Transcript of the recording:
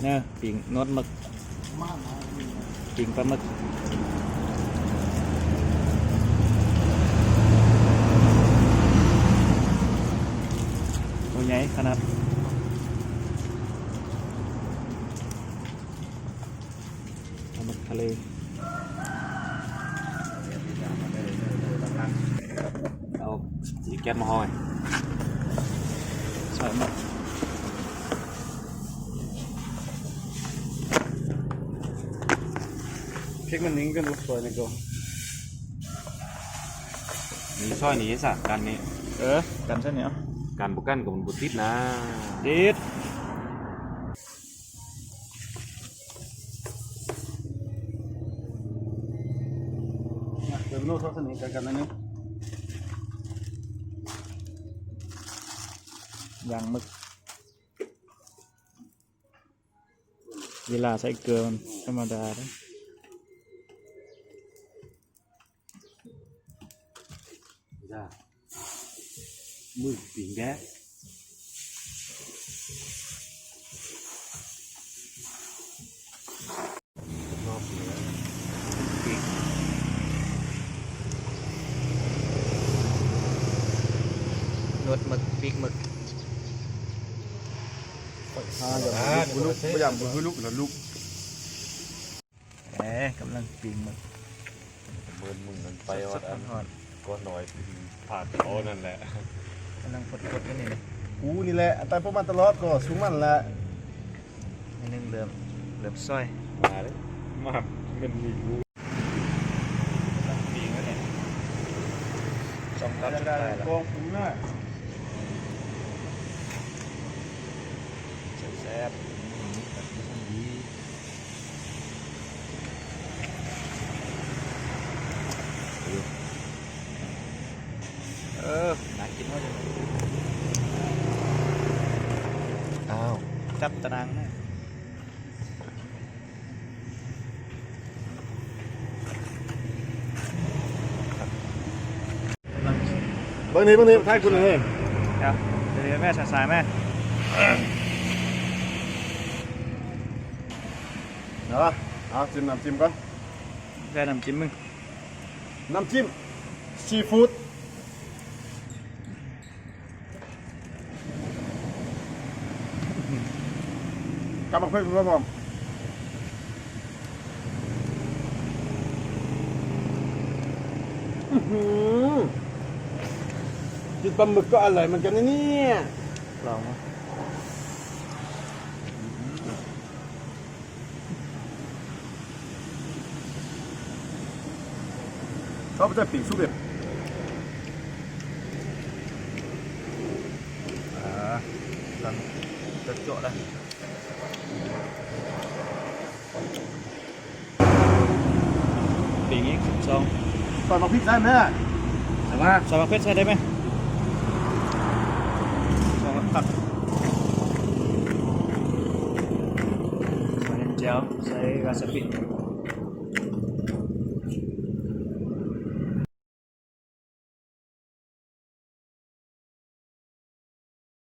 เนี่ยปิ่งนดหมึกปิ่งปลาหมึกตัวใหญ่ขนาดปลาหมึกทะเลเอาสีแก๊สมาห้อยใส่หมดพริกมันนิ่งกันลุกสวยเลยก็นี่ซอยนี้สะกันนี่กันเส้นเหนียวการบุกันกับมันบุติดนะติดเดี๋ยวโน้ตเส้นนี้กันนะนี่ย่างหมึกเวลาใส่เกลือมันธรรมดาเลยมือปิ่งแก๊สรอบเหนือปิ่งนวดหมึกปีกหมึกอย่างบุลุกแล้วลุกกำลังปีกหมึกเบิร์นมึงมันไปวัดอันก็หน่อยผ่านเขานั่นแหละกำลังกดกันนี่เลยกูนี่แหละแต่พวกมันตลอดก็สูงมันแหละนี่นึงเริ่มซอยมาเลยมาเป็นมีกูปีกแล้วเนี่ยสองตับสุดท้ายแล้วกองกูน่ะแซ่บน่ากินมากเลยจับตารางนะบางทีท้ายคุณเลยเดี๋ยวแม่สายแม่เนาะเอาจิ้มน้ำจิ้มก่อนได้น้ำจิ้มมึงน้ำจิ้มซีฟู้ดกลับมาเพิ่มครับผมกินปลาหมึกก็อร่อยเหมือนกันนะเนี่ยลองมั้ยชอบจะปีกซุปเลยลองจะโจ๊ะเลยปีกอีก2ตอนมาพริกได้ไหมแต่ว่าซอสมะเขือใช้ได้ไหมซอสผักใส่เจียวใส่วาซาบิ